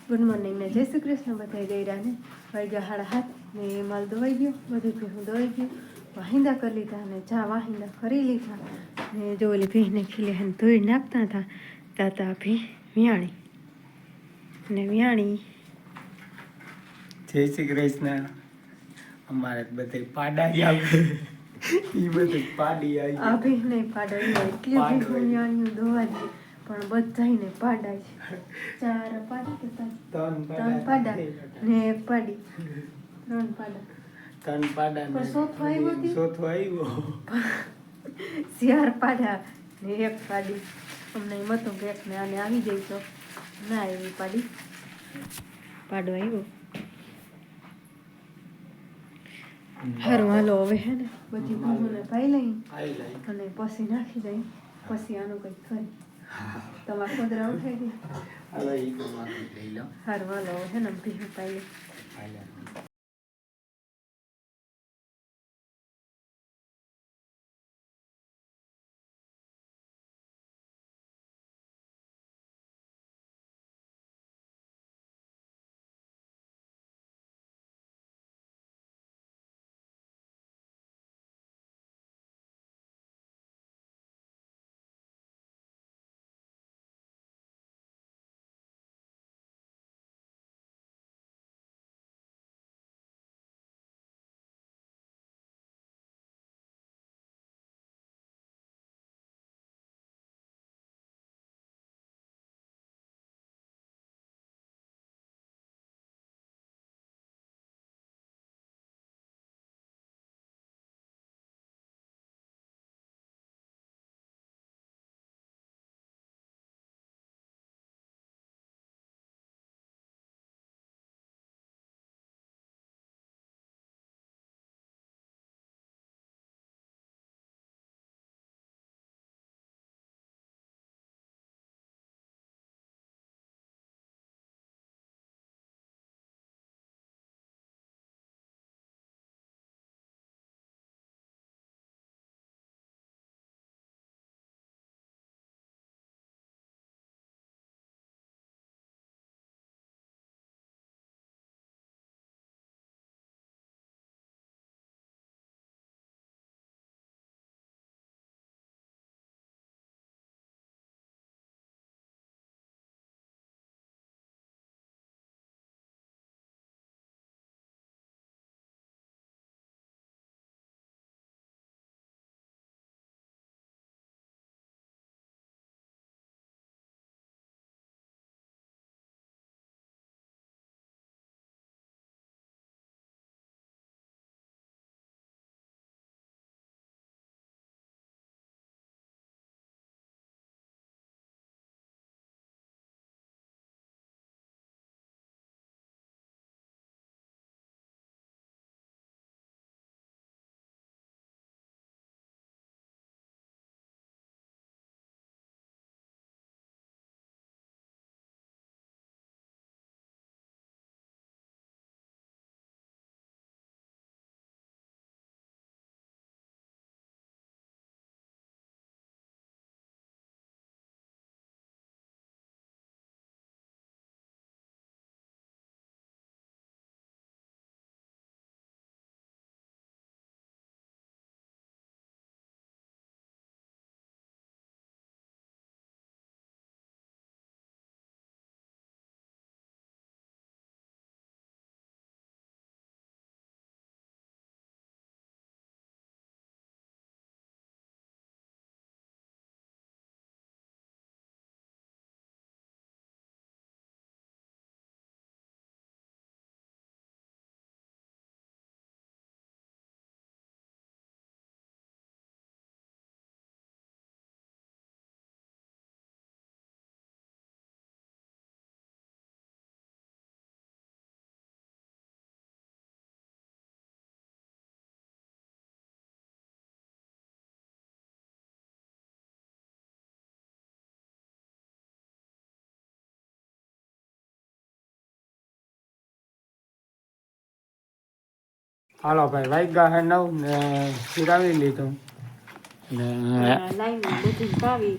Good morning ને જય શ્રી કૃષ્ણ બધા ગયરા ને વાગ્યા 7:30 ને માલ ધોવાઈ ગયો બધી ભેહું ધોઈ ગયું વાહિંદા કરી લીધા ને ચા વાહિંદા કરી લીધા ને જો ઓલી ભેંને ખીલે હે ધોઈ નાખતા હતા તાતા ભી વિયાણી જય શ્રી કૃષ્ણ અમારે બધે પાડા આવે ઈ બધે પાડી આવી આ ભેંને પાડા એટલી વિયાણીઓ ધોવાની પણ બધાયને પાડા છે 4 પાડા હતા 3 પાડા ને 1 પાડી 3 પાડા ને સોથો આવ્યો 4 પાડા ને 1 પાડી અમને એમ હતું કે એકને આને આવી જાય તો ના એવી પાડો આવ્યો હારું હાલો હવે હે ને બધી ભૂંગળને પાઈ લઈ અને પછી નાખી દઈ પછી આનું કંઈક કરી તમારે ખોદરા ઉઠાઈ દે હવે ઈ પ્રમાણે લઈ લો હારું હાલો હે ને ભીહું પાઈ લે હાલો ભાઈ વાગ્યા હે 9 ને સિરાવી લીધું ને લાઈન બધી પાવી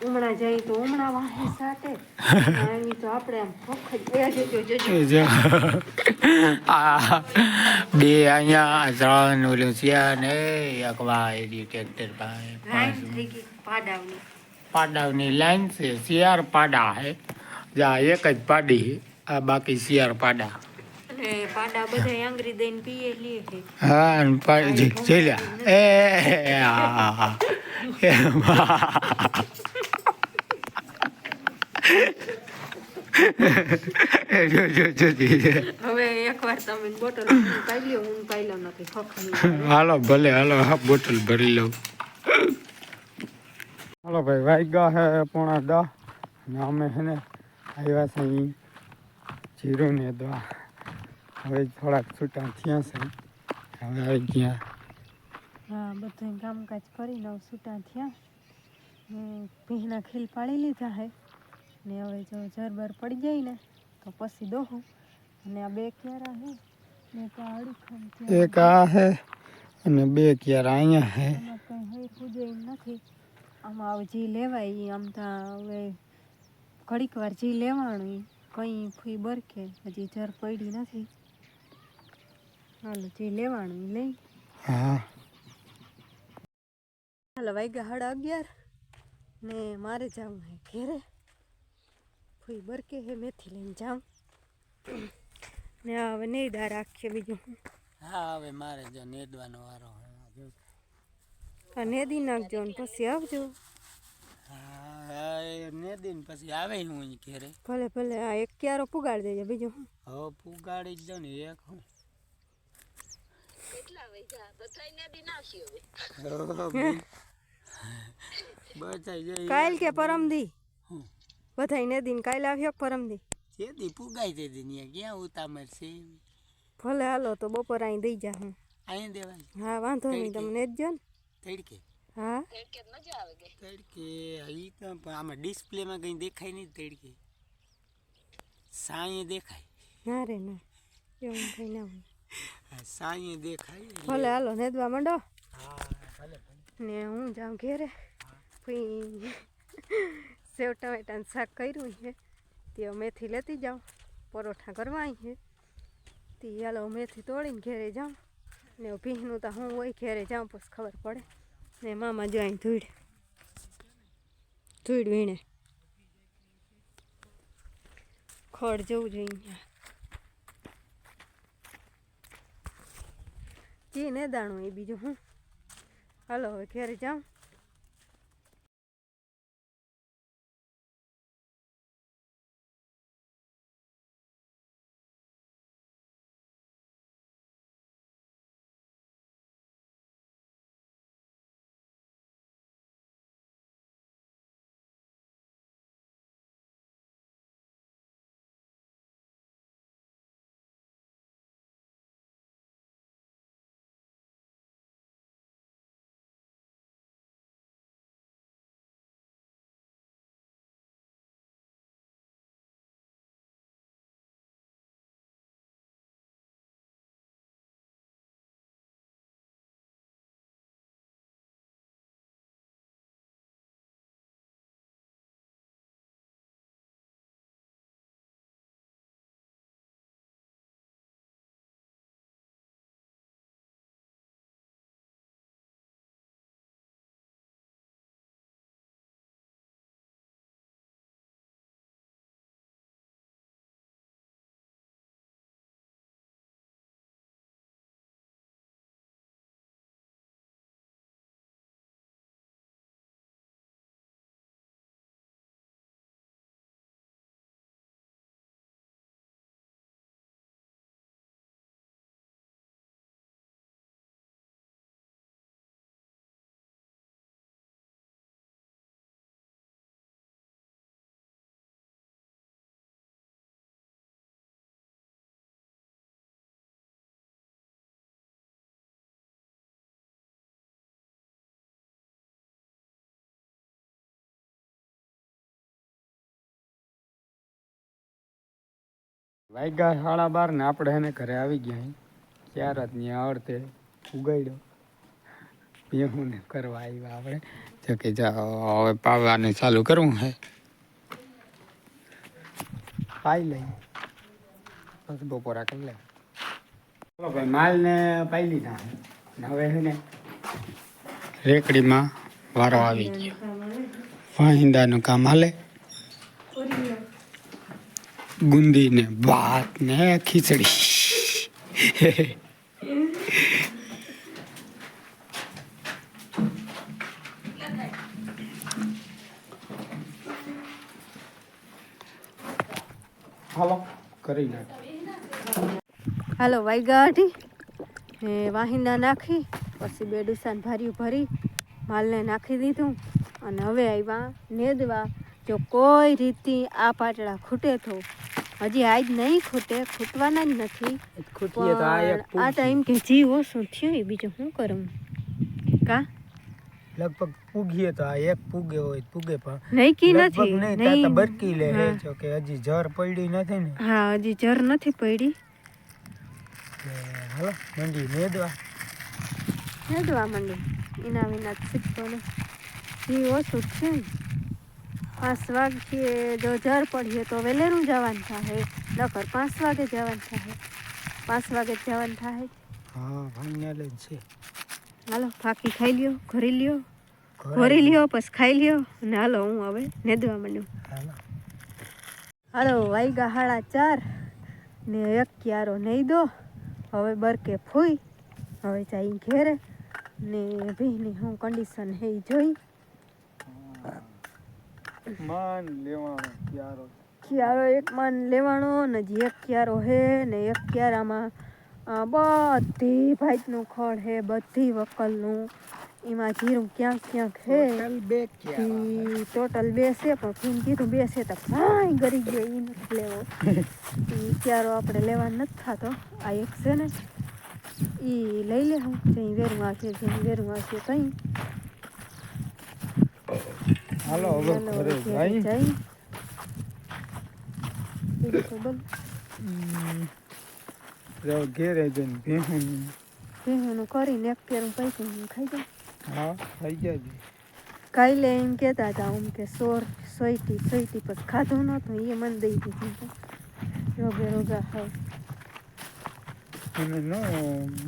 ઉમણા જાય તો ઉમણા વાહે સાટે આવી તો આપણે આમ ભોખ જ જો આ બે અહીંયા 3 ઓલું છે ને એક વાય ટ્રેક્ટર પાસે થઈ ગઈ પાડાવની પાડાની લાઈન છે શિયાર પાડા હે જા એક જ પાડી હે આ બાકી શિયાર પાડા અને પાડા બધા આંગળી દઈને પીએ લે છે હા અને પાડી જેલ્યા એ હા હવે એકવાર તમે બોટલ પાઈ લ્યો હું પાઈ લઉં નથી ખખડી હાલો ભલે હાલો હા બોટલ ભરી લઉં હાલો ભાઈ વાગ્યા હે 9:30 અને અમે છે ને આવ્યા છે અહીં જીરું ને દવા હવે થોડાક છૂટા થયા છે હવે આવી ગયા હા બધું કામકાજ કરીને છૂટા થયા ને ભીના ખીલ પાડી લીધા હે ને હવે જો જરબર પડી જાય ને તો પછી દોહું અને આ બે ક્યારા હે ને તો અડીખમ એક આ હે અને 2 ક્યારા અહીંયા હે આમાં કંઈ હઈ ખુજે નથી આમાં હવે જી લેવાય ઈ આમ તો હવે ઘડીક વાર જી લેવાનું ઈ કંઈ ફૂઈ બરકે હજી જર પડી નથી હાલો જી લેવાનું ઈ લઈ હા હાલો વાગ્યા 11:30 ને મારે જવું હે ઘેરે ફૂઈ બરકે હે મેથી લઈને જાઉં ને હવે નહીં દાર રાખીએ બીજું હા હવે મારે જો નેદવાનો વારો આ નેદી નાખજો ને પછી આવજો હા નેદીને પછી આવે હું અહીં ઘેરે ભલે ભલે આ એક ક્યારો પુગાડી દેજો બીજું હું હવે પુગાડી જ દઉં ને એક હું કાલ કે પરમદી બધાય નેદીને કાલ આવ્યો પરમદી જેદી પુગાઈ દેદી ને ક્યાં ઉતામર છે ભલે હાલો તો બપોર અહીં દઈ જા હું અહીં દેવાય હા વાંધો નહીં તમે નેદજો ને તડકે હા તડકે ઈ તો પણ આમાં ડિસ્પ્લેમાં કંઈ દેખાય નહીં તડકે સાંયે દેખાય ના રે ના એવું કંઈ ના હોય સાંયે દેખાય ભલે હાલો નેદવા માંડો હા ભલે ને હું જાઉં ઘેરે ફઈ સેવ ટમેટાનું શાક કર્યું છે તે મેથી લેતી જાઉં પરોઠા કરવા છે તે હાલો મેથી તોડીને ઘેરે જાઉં ને ભીનું તો હું હોય ઘેરે જાઉં પછી ખબર પડે ને મામા જો અહીં ધૂળ વીણે ખડ જવું જોઈએ જી ને દાણું એ બીજું હું હાલો હવે ઘેરે જાઉં વાગ્યા 12:30 ને આપણે એને ઘરે આવી ગયા ક્યારે ત્યાં અડધે ઉગાડ્યો ભેહું ને કરવા આવ્યા આપણે જો કે હવે પાવાનું ચાલુ કરવું હે પાઈ લઈ પછી બપોરા કરી લે ચલો ભાઈ માલને પાઈ લીધા ને હવે છે ને રેકડીમાં વારો આવી ગયો વાહિંદાનું કામ હાલે ગુંદી ને ભાત ને ખીચડી હાલો કરી નાખ હાલો વાગ્યા અઢી ને વાહિંદા નાખી પછી બે ડુસાન ભાર્યું ભરી માલને નાખી દીધું અને હવે આવ્યા નેદવા જો કોઈ રીતથી આ પાટડા ખૂટે તો હજી આજ નહીં ખૂટે ખૂટવાના જ નથી પણ આ ટાઈમ કે જી ઓછું થયું એ બીજું શું કરું કા લગભગ પૂગીએ તો આ એક પૂગે હોય પૂગે પણ નહીં કી લગભગ નથી નહીં તો બરકી લે હે જો કે હજી જર પડી નથી ને હા હજી જર નથી પડી હાલો મંડી નેદવા માંડી એના વિના શીખતો ને એ ઓછું જ છે ને 5 વાગે જો જર પડીએ તો વહેલેરું જવાનું થાય નકર 5 વાગે જવાનું થાય 5 વાગે જવાનું થાય હા ફાઇનલ જ છે હાલો ફાકી ખાઈ લ્યો ઘરી લ્યો ઘોરી લ્યો પછી ખાઈ લ્યો અને હાલો હું હવે નેદવા માંડું હાલો વાગ્યા 4:30 ને એક ક્યારો નહીં દો હવે બરકે ફૂઈ હવે જાય ઘેરે ને ભીની હું કન્ડિશન હે ઈ જોઈ માન લેવાનો ક્યારો એક માન લેવાનો ને હજી એક ક્યારો હે ને એક ક્યારામાં બધી ભાતનું ખડ હે બધી વકલનું એમાં જીરું ક્યાંક ક્યાંક હે ટોટલ 2 છે પણ ફીન કીધું 2 છે તો ભાઈ ગરી ગયો એ નથી લેવો એ ક્યારો આપણે લેવા નથી થતો આ એક છે ને એ લઈ લે હું જઈ વેરું આવશે કઈ હાલો હવે ઘરે જઈ ઘેરે જઈને ભેહુનું કરીને એક પેરું પૈસું ખાઈ જાય હા ખાઈ જાય કાલે એમ કહેતા હતા આમ કે સોઈટી પછી ખાધું નહોતું એ મને દઈ દીધું રોગા ખાવ અને નો હું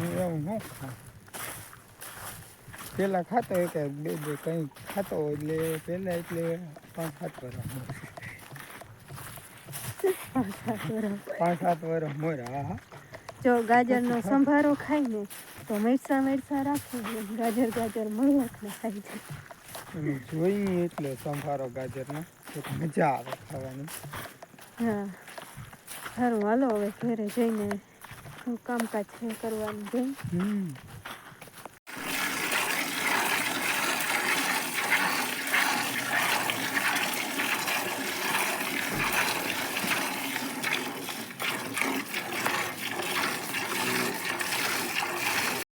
એવું ન ખા પેલા ખાતો હોય કે બે કંઈ ખાતો હોય એટલે પેલા એટલે 5-7 વર્ષ મોરા હા જો ગાજરનો સંભારો ખાય ને તો મરચા રાખે ગાજર મળવાના ખાઈ જાય અને જોઈએ એટલે સંભારો ગાજરનો મજા આવે ખાવાની હા સારું હાલો હવે ઘરે જઈને શું કામકાજ છે કરવાનું જઈ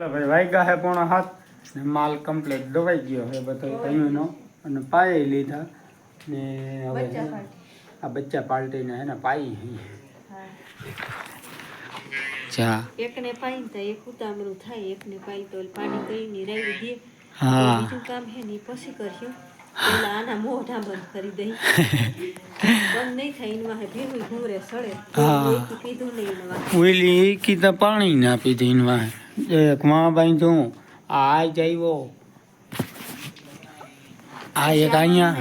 ભાઈ વાગ્યા હે 6:30 ને માલ કમ્પ્લીટ દવાઈ ગયો હવે બધો કઈનો અને પાઈ લીધા ને હવે આ બચ્ચા પાલટીને હે ને પાઈ જા એકને પાઈ તો એક ઉતામળું થાય એકને પાઈ તો પાણી કરીને રાવી દે હા બીજું કામ હે ને પછી કરશું પેલા આના મોઢા બંધ કરી દઈ બંધ નહીં થાય એમાં ભેગું ઘૂરે સડે પીધું નહીં એમાં ઓઈલી કીધા પાણી ના પીધી એમાં એક માં બાઈ જો આ જાયો આ એક અહીંયા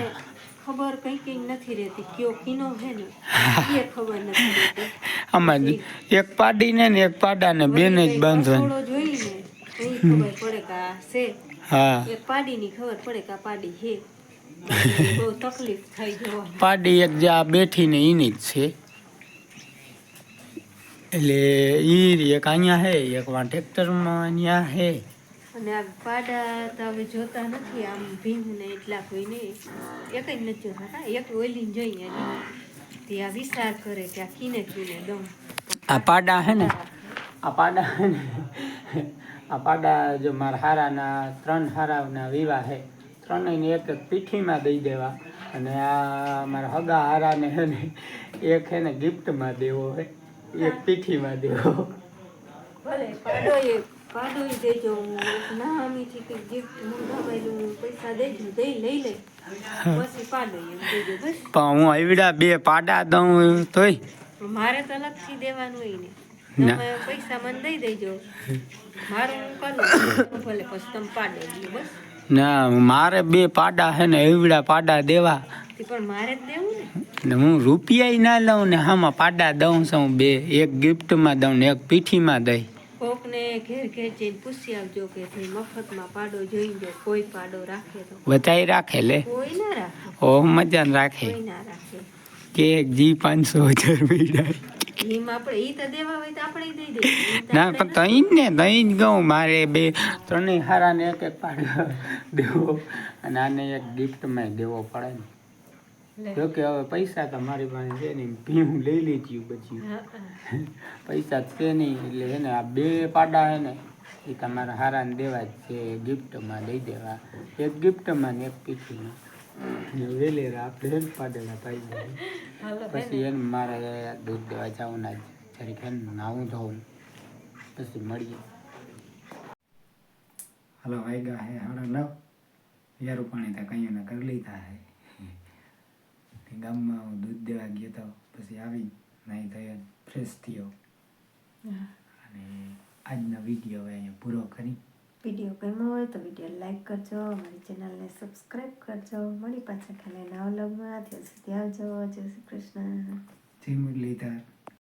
ખબર કઈ નથી રહેતી કયો કિનો હે ને એ ખબર નથી રહેતી આમાં એક પાડીને ને એક પાડાને બેને જ બાંધવાની થોડો જોઈને તો ખબર પડે કે આ છે હા એક પાડીની ખબર પડે કે આ પાડી હે બહુ તકલીફ થઈ જવાની પાડી એક જ્યાં બેઠી ને એની જ છે એટલે ઈ એક અહીંયા હે એક વા ટ્રેક્ટરમાં અહીંયા હે અને આ પાડા તો હવે જોતા નથી આમ ભીમ ને એટલા કોઈને એક જ નથી જોતા એક ઓઈલીને જોઈએ તે આ વિચાર કરે કે આ કીને દમ આ પાડા હે ને આ પાડા જો મારા હારાના 3 હારાના વિવાહ હે 3 ને એક પીઠીમાં દઈ દેવા અને આ મારા હગા હારાને હે ને એક હે ને ગિફ્ટમાં દેવો હે એક પીઠીમાં દેવો ભલે પાડો એ પાડો ઈ દેજો ના અમીથી કંઈક ગિફ્ટ મંગાવેલું પૈસા દેજો લઈ લે પછી પાડો એમ દેજો બસ. પણ હું એવડા 2 પાડા દઉં તોય મારે તો અલગથી દેવાનું હોય ને ના. તમે પૈસા મને દઈ દેજો મારું હું કરું ભલે પછી તમે પાડો દો બસ. ના મારે 2 પાડા હે ને એવડા પાડા દેવા પણ મારે જ દેવું ને હું રૂપિયા ના લઉં ને હામાં પાડા દઉં છું 2 એક ગિફ્ટમાં દઉં ને એક પીઠીમાં દઈ. કોકને ઘેર જઈને પૂછી આવજો કે ભાઈ મફતમાં પાડો જોઈ જો કોઈ પાડો રાખે તો. બધાય રાખે લે કોઈ ના રાખે. ઓહ મજા રાખે કોઈ ના રાખે. કે જી 500,000 મીડા એમ આપણે ઈ તો દેવા હોય તો આપણે દઈ દઈએ. ના પણ તઈ જ ગઉં મારે 2 ત્રણેય હારાને એક પાડો દેવો અને આને એક ગિફ્ટમાં દેવો પડે ને. જો કે હવે પૈસા તો મારી પાસે છે નહીં ભીનું લઈ લીધું પછી પૈસા છે નહીં એટલે છે ને આ 2 પાડા છે ને એ તમારા હારાને દેવા જ છે ગિફ્ટમાં દઈ દેવા એક ગિફ્ટમાં ને એક પીઠીમાં વેલેરા આપણે પાડેલા પાઈ દઈએ પછી એને મારે દૂધ દેવા જવું ના જરીક એને નાવું ધોવું પછી મળીએ. હાલો વાગ્યા હે 9:30 યારું પાણી તો કઈ ના કરી લીધા હે ગામમાં હું દૂધ દેવા ગયો તો પછી આવી નાહી થયો ફ્રેશ થયો અને આજનો વિડીયો હવે અહીંયા પૂરો કરી. વિડીયો ગમ્યો હોય તો વિડીયો લાઈક કરજો અમારી ચેનલને સબસ્ક્રાઈબ કરજો. મળી પાછા ખાલી નવા વ્લોગમાં ત્યાં સુધી આવજો. જય શ્રી કૃષ્ણ. જય મુરલીધર.